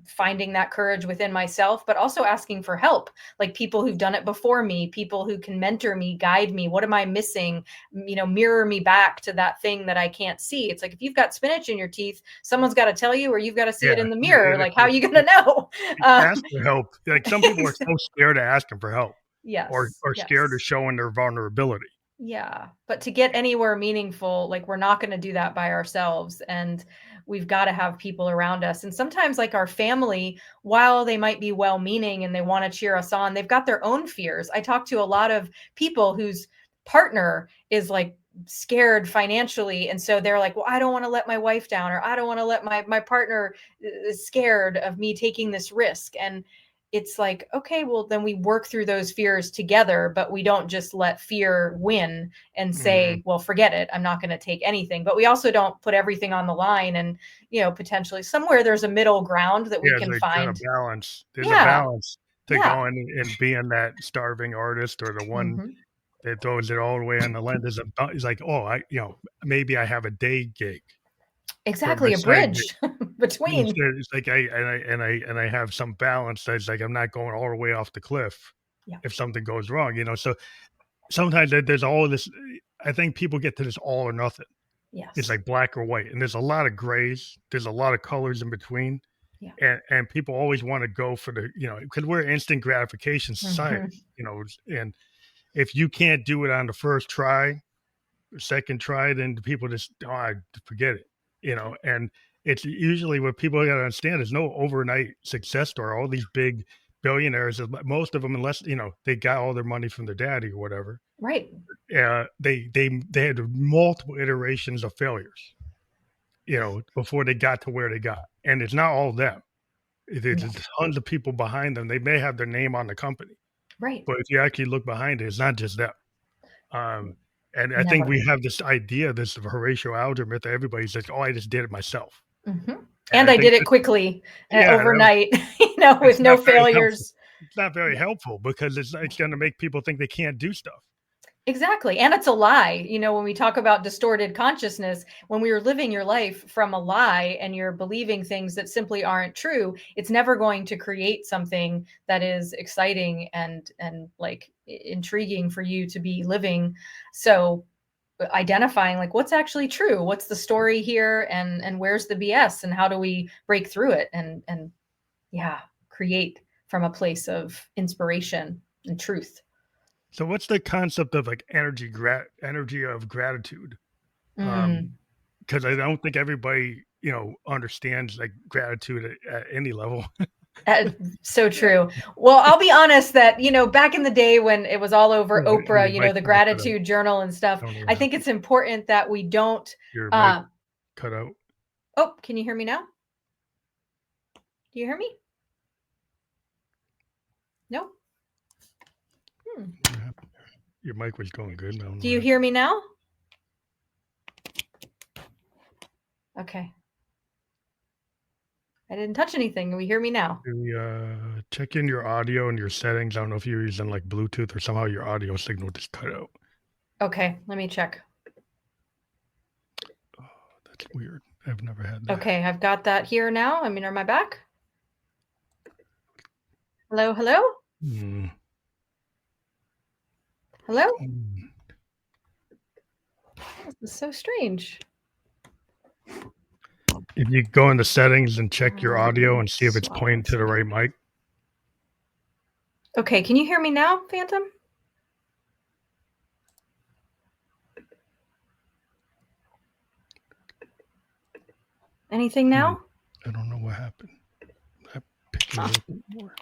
finding that courage within myself, but also asking for help, like people who've done it before me, people who can mentor me, guide me. What am I missing? Mirror me back to that thing that I can't see. It's like if you've got spinach in your teeth, someone's got to tell you, or you've got to see Yeah, it in the mirror. and Like, how are you going to know? ask for help. Like some people are so scared of asking for help, Yes, or scared of yes. showing their vulnerability. Yeah, but to get anywhere meaningful, like, we're not gonna do that by ourselves, and we've gotta have people around us, and sometimes, like, our family, while they might be well-meaning and they wanna cheer us on, they've got their own fears. I talk to a lot of people whose partner is, like, scared financially, and so they're like, "Well, I don't wanna let my wife down," or, "I don't wanna let my partner is scared of me taking this risk," and it's like, okay, well, then we work through those fears together, but we don't just let fear win and Mhm. say, well, forget it. I'm not going to take anything. But we also don't put everything on the line and, potentially somewhere there's a middle ground that we Yeah, it's can like there's a find. balance. There's a Yeah. balance to Yeah. going and being that starving artist or the one Hmm. that throws it all the way on the line. It's like, oh, maybe I have a day gig for my Exactly. A side gig. bridge between. Instead, it's like I have some balance that's like I'm not going all the way off the cliff Yeah. if something goes wrong. So sometimes there's all this. I think people get to this all or nothing. It's Yes. like black or white, and there's a lot of grays. There's a lot of colors in between, Yeah. and people always want to go for because we're an instant gratification Hmm. society. And if you can't do it on the first try, second try, then people just forget it. And it's usually what people got to understand is no overnight success story. All these big billionaires, most of them, unless they got all their money from their daddy or whatever, Right. they had multiple iterations of failures, before they got to where they got. And it's not all them. There's No. tons of people behind them. They may have their name on the company, Right. but if you actually look behind it, it's not just them. Um, and I think Never. we have this idea, this Horatio Alger myth that everybody says, "Oh, I just did it myself." Hmm. And And I I think did it that, quickly, yeah, overnight, it's with not no very helpful. failures. It's not very Yeah. helpful because it's going to make people think they can't do stuff. Exactly, and it's a lie. When we talk about distorted consciousness, when we are living your life from a lie and you're believing things that simply aren't true, it's never going to create something that is exciting and like intriguing for you to be living. So identifying like what's actually true, what's the story here, and where's the BS, and how do we break through it and yeah, create from a place of inspiration and truth. So, what's the concept of like energy of gratitude? Um, Mm. because I don't think everybody understands like gratitude at any level. Uh, so true. Well, I'll be honest that, back in the day when it was all over Your Oprah, mic the kinda cut out. gratitude journal and stuff, I don't know what I think happened. it's important that we don't. Your mic Uh, cut out. oh, can you hear me now? Do you hear me? No? Hmm. What happened? Your mic was going good. I don't know Do what you happened. hear me now? Okay. I didn't touch anything. Do we hear me now? Check in your audio and your settings. I don't know if you're using like Bluetooth or somehow your audio signal just cut out. Okay, let me check. Oh, that's weird. I've never had that. Okay, I've got that here now. Am I back? Hello, hello? Hmm, what's Hello? going on? This is so strange. If you go into settings and check your Let audio me and see if it's swap pointing this to the right again. mic. Okay, can you hear me now, Phantom? Anything Hmm, now? I don't know what happened. I'm picking a Huh. little bit more.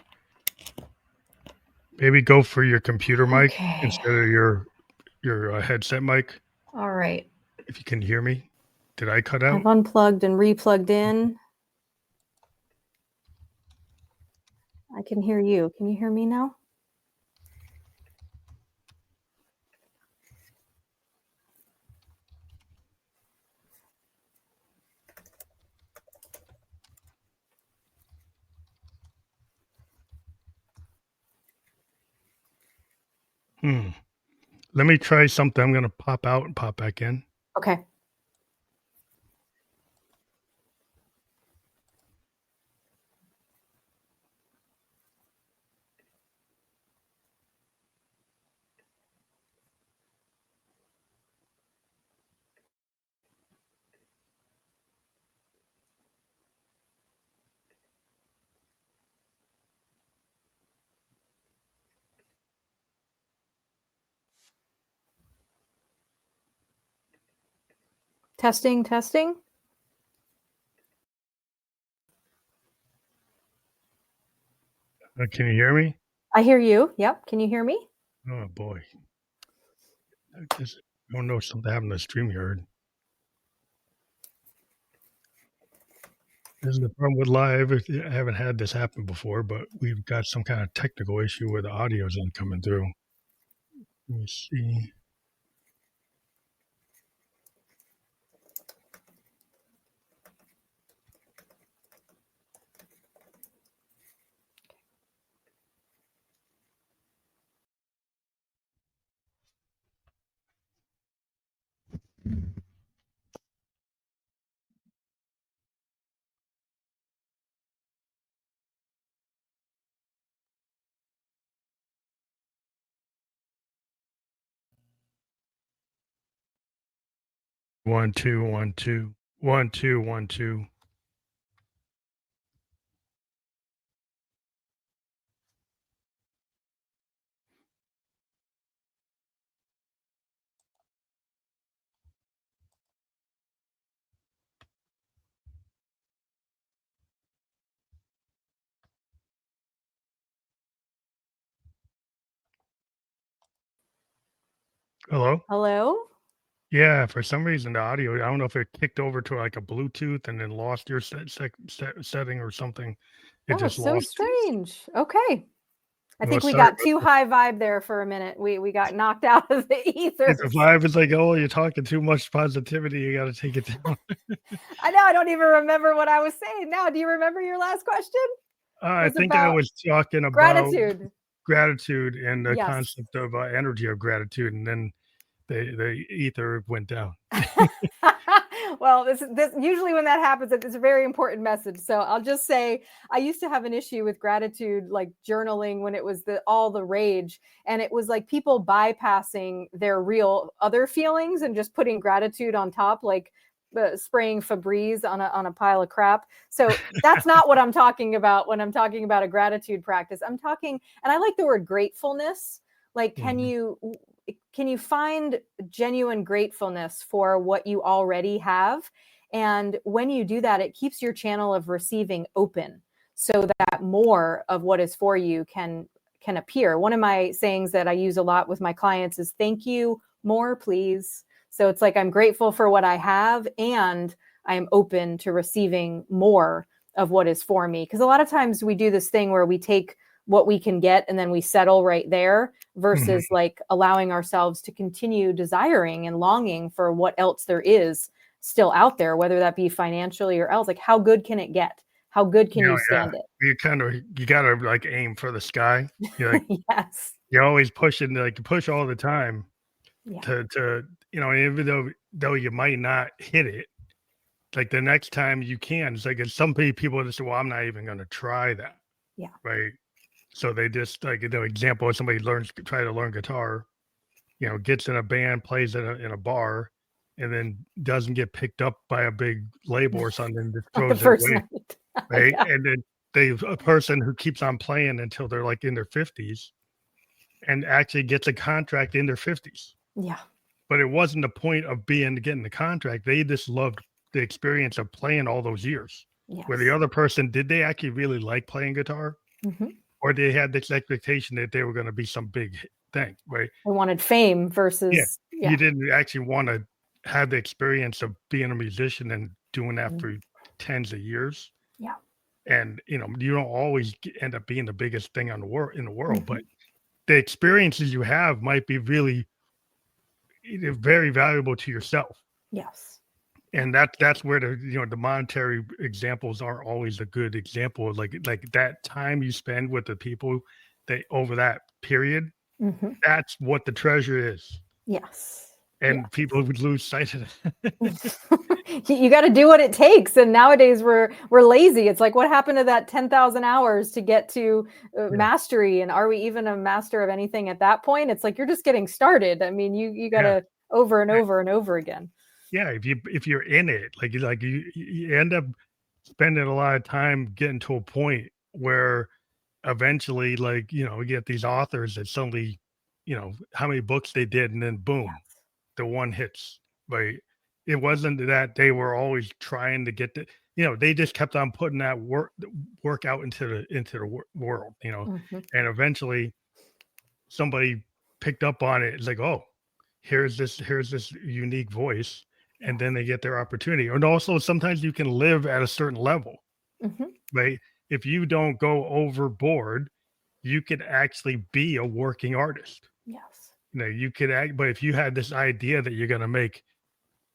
Maybe go for your computer mic Okay. instead of your headset mic. All right. If you can hear me, did I cut out? I've unplugged and replugged in. I can hear you. Can you hear me now? Let me try something. I'm going to pop out and pop back in. Okay. Testing, testing. Can you hear me? I hear you. Yep. Can you hear me? Oh boy. I just don't know something happened to StreamYard. This is the problem with live. I haven't had this happen before, but we've got some kind of technical issue where the audio isn't coming through. Let me see. One, two, 1, 2. 1, 2, 1, 2. Hello? Hello? Yeah, for some reason the audio, I don't know if it kicked over to like a Bluetooth and then lost your setting or something. It That was just so lost. strange. Okay. I Well, think we sorry got about too that. high vibe there for a minute. We got knocked out of the If the ethers. vibe is like, oh, you're talking too much positivity, you got to take it down. I know. I don't even remember what I was saying now. Do you remember your last question? It I was think I about was talking about gratitude. gratitude and the Yes. concept of energy of gratitude, and then the ether went down. Well, this usually when that happens, it's a very important message. So I'll just say I used to have an issue with gratitude, like journaling when it was all the rage, and it was like people bypassing their real other feelings and just putting gratitude on top, like spraying Febreze on a pile of crap. So that's not what I'm talking about when I'm talking about a gratitude practice. I'm talking, and I like the word gratefulness. Like, Mhm. can you find genuine gratefulness for what you already have? And when you do that, it keeps your channel of receiving open so that more of what is for you can appear. One of my sayings that I use a lot with my clients is thank you, more please. So it's like I'm grateful for what I have and I am open to receiving more of what is for me. Because a lot of times we do this thing where we take what we can get and then we settle right there Mhm. versus like allowing ourselves to continue desiring and longing for what else there is still out there, whether that be financially or else. Like, how good can it get? How good can you Yeah, stand it? you gotta like aim for the sky. You like Yes. you're always pushing, like you push all the time Yeah. to even though you might not hit it, like the next time you can. It's like some people just say, well, I'm not even gonna try that, Yeah. right? So they just like example, somebody try to learn guitar, gets in a band, plays in a bar, and then doesn't get picked up by a big label or something, just On the throws it first away, night. right? Yeah. And then a person who keeps on playing until they're like in their 50s and actually gets a contract in their 50s. Yeah. But it wasn't the point of getting the contract. They just loved the experience of playing all those years. Where the Yes. other person, did they actually really like playing guitar? Mm-hmm. Or they had this expectation that they were going to be some big thing, right? I wanted fame Yeah. versus, You yeah. didn't actually want to have the experience of being a musician and doing that Mm. for tens of years. Yeah. And you don't always end up being the biggest thing on the world in the world, Mm-hmm. but the experiences you have might be really very valuable to yourself. Yes. Yeah. And that's where the monetary examples aren't always a good example. Like that time you spend with the people that over that period, Mhm. That's what the treasure is. Yes. And Yes. people would lose sight of it. You got to do what it takes, and nowadays we're lazy. It's like, what happened to that 10,000 hours to get to Yeah. mastery, and are we even a master of anything at that point? It's like you're just getting started. I mean, you got Yeah. to over and over and over again. Yeah. If you're in it, you end up spending a lot of time getting to a point where eventually, you get these authors that suddenly, how many books they did, and then boom, Yes. the one hits, right? It wasn't that they were always trying to get they just kept on putting that work out into the world, Mhm. and eventually somebody picked up on it. It's like, oh, here's this unique voice, and Yes. then they get their opportunity. And also sometimes you can live at a certain level, Mhm. right? If you don't go overboard, you could actually be a working artist. Yes. You could act, but if you had this idea that you're gonna make,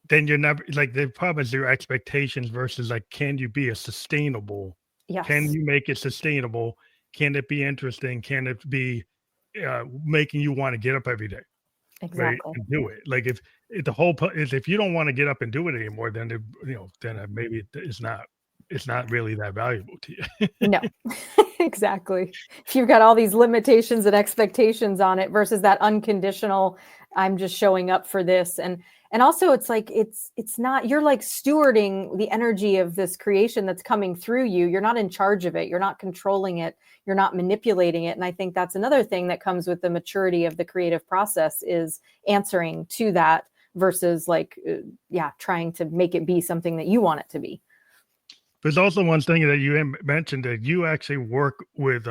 then you're never like the problem is your expectations versus like, can you be a sustainable? Can Yes. you make it sustainable? Can it be interesting? Can it be making you want to get up every day, right, Exactly. and do it? Like if the whole is if you don't want to get up and do it anymore, then maybe it's not really that valuable to you. No. Exactly. If you've got all these limitations and expectations on it versus that unconditional, I'm just showing up for this. And also it's like it's not, you're like stewarding the energy of this creation that's coming through you. You're not in charge of it. You're not controlling it. You're not manipulating it. And I think that's another thing that comes with the maturity of the creative process is answering to that versus like yeah, trying to make it be something that you want it to be. There's also one thing that you mentioned that you actually work with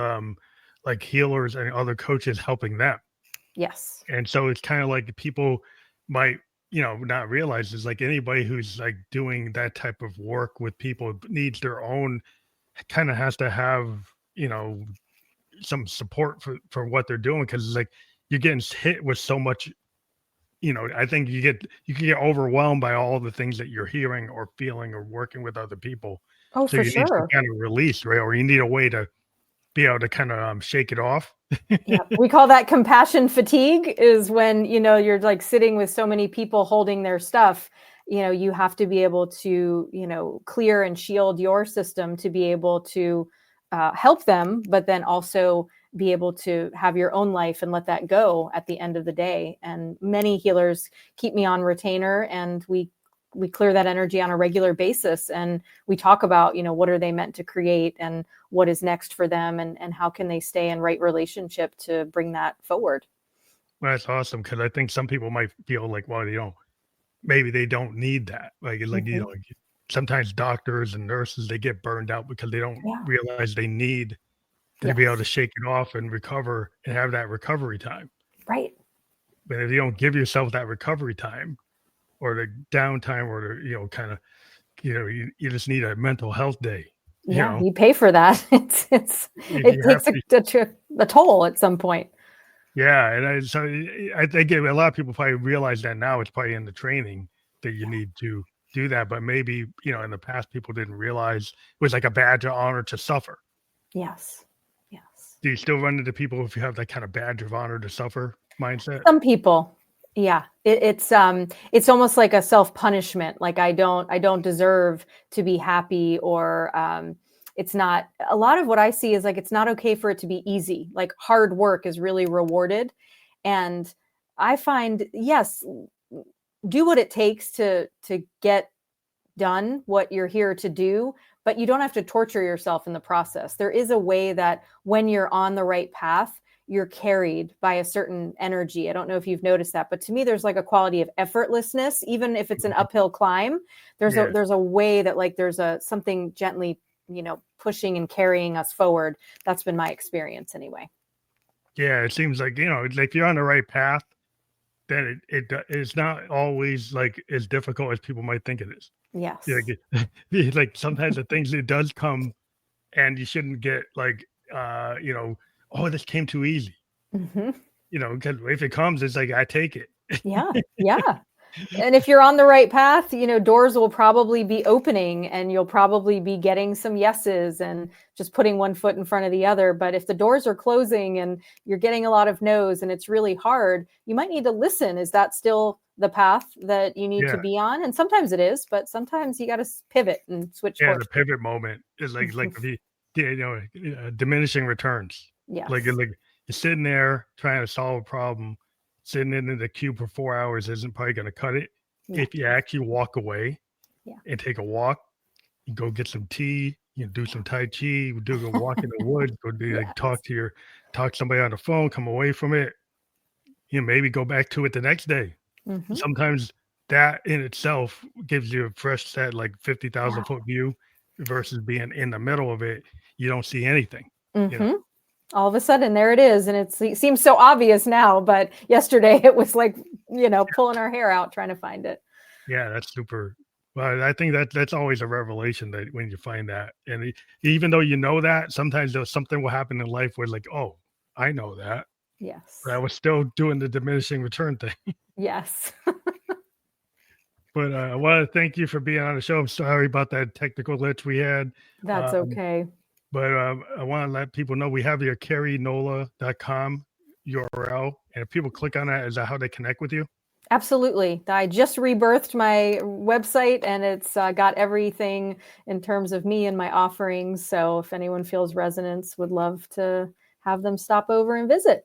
like healers and other coaches helping them. Yes. And so it's kind of like people might, not realize is like anybody who's like doing that type of work with people needs their own kind of has to have, some support for what they're doing because it's like you're getting hit with so much, I think you can get overwhelmed by all the things that you're hearing or feeling or working with other people. Oh, So for you need some sure. kind of release, right? Or you need a way to be able to kind of shake it off. Yeah, we call that compassion fatigue is when, you're like sitting with so many people holding their stuff, you have to be able to, clear and shield your system to be able to help them, but then also be able to have your own life and let that go at the end of the day. And many healers keep me on retainer and we clear that energy on a regular basis and we talk about, what are they meant to create and what is next for them and how can they stay in right relationship to bring that forward. Well, that's awesome because I think some people might feel like, well, maybe they don't need that. Mhm. Like sometimes doctors and nurses they get burned out because they don't Yeah. realize they need to be able to Yes. shake it off and recover and have that recovery time. Right. But if you don't give yourself that recovery time or the downtime or the kind of you just need a mental health day. You Yeah, know, you pay for that. It you have takes to. a toll at some point. Yeah, and I think a lot of people probably realize that now. It's probably in the training that you Yeah. need to do that, but maybe in the past people didn't realize it was like a badge of honor to suffer. Yes. Yes. Do you still run into people if you have that kind of badge of honor to suffer mindset? Some people. Yeah. It's almost like a self-punishment. Like I don't deserve to be happy or it's not a lot of what I see is like it's not okay for it to be easy. Like hard work is really rewarded. And I find, yes, do what it takes to get done what you're here to do, but you don't have to torture yourself in the process. There is a way that when you're on the right path, you're carried by a certain energy. I don't know if you've noticed that, but to me there's like a quality of effortlessness even if it's an Mhm. uphill climb. Yeah, There's a way that like there's a something gently, pushing and carrying us forward. That's been my experience anyway. yeah. It seems like like you're on the right path. Then it's not always like as difficult as people might think it is. Yeah, Yes. like sometimes the things it does come, and you shouldn't get like oh, this came too easy. Hmm. Because if it comes, it's like I take it. Yeah. Yeah. And if you're on the right path, doors will probably be opening and you'll probably be getting some yeses and just putting one foot in front of the other. But if the doors are closing and you're getting a lot of no's and it's really hard, you might need to listen. Is that still the path that you need to Yeah. be on? And sometimes it is, but sometimes you got to pivot and switch Yeah, course. the pivot moment is like if diminishing returns. Like Yes. like you're sitting there trying to solve a problem, sitting in the queue for 4 hours isn't probably going to cut it. Yeah. If you actually walk away Yeah. and take a walk, you go get some tea, do Yeah. some tai chi, you do a walk in the woods, go do like Yes. talk to somebody on the phone, come away from it, maybe go back to it the next day. Mm-hmm. Sometimes that in itself gives you a fresh set, like 50,000 Yeah. foot view versus being in the middle of it. You don't see anything, you know? Mm-hmm. All of a sudden, there it is. And it seems so obvious now, but yesterday it was like, pulling our hair out trying to find it. Yeah, that's super. Well, I think that's always a revelation that when you find that, and even though you know that, sometimes there's something will happen in life where like, oh, I know that, but I Yes. was still doing the diminishing return thing. Yes. But I want to thank you for being on the show. I'm sorry about that technical glitch we had. That's Um, okay. but I want to let people know we have your kerinola.com URL. And if people click on that, is that how they connect with you? Absolutely. I just rebirthed my website and it's got everything in terms of me and my offerings. So if anyone feels resonance, would love to have them stop over and visit.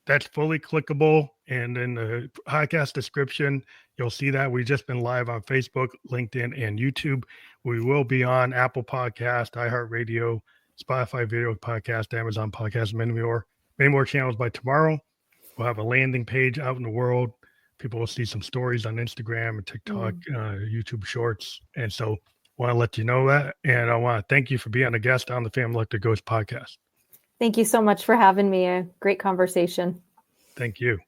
That's fully clickable. And in the podcast description, you'll see that we've just been live on Facebook, LinkedIn, and YouTube. We will be on Apple Podcast, iHeartRadio, Spotify Video Podcast, Amazon Podcast, many more channels by tomorrow. We'll have a landing page out in the world. People will see some stories on Instagram and TikTok, YouTube Shorts. And so I want to let you know that. And I want to thank you for being a guest on the Family Electric Ghost podcast. Thank you so much for having me. A great conversation. Thank you.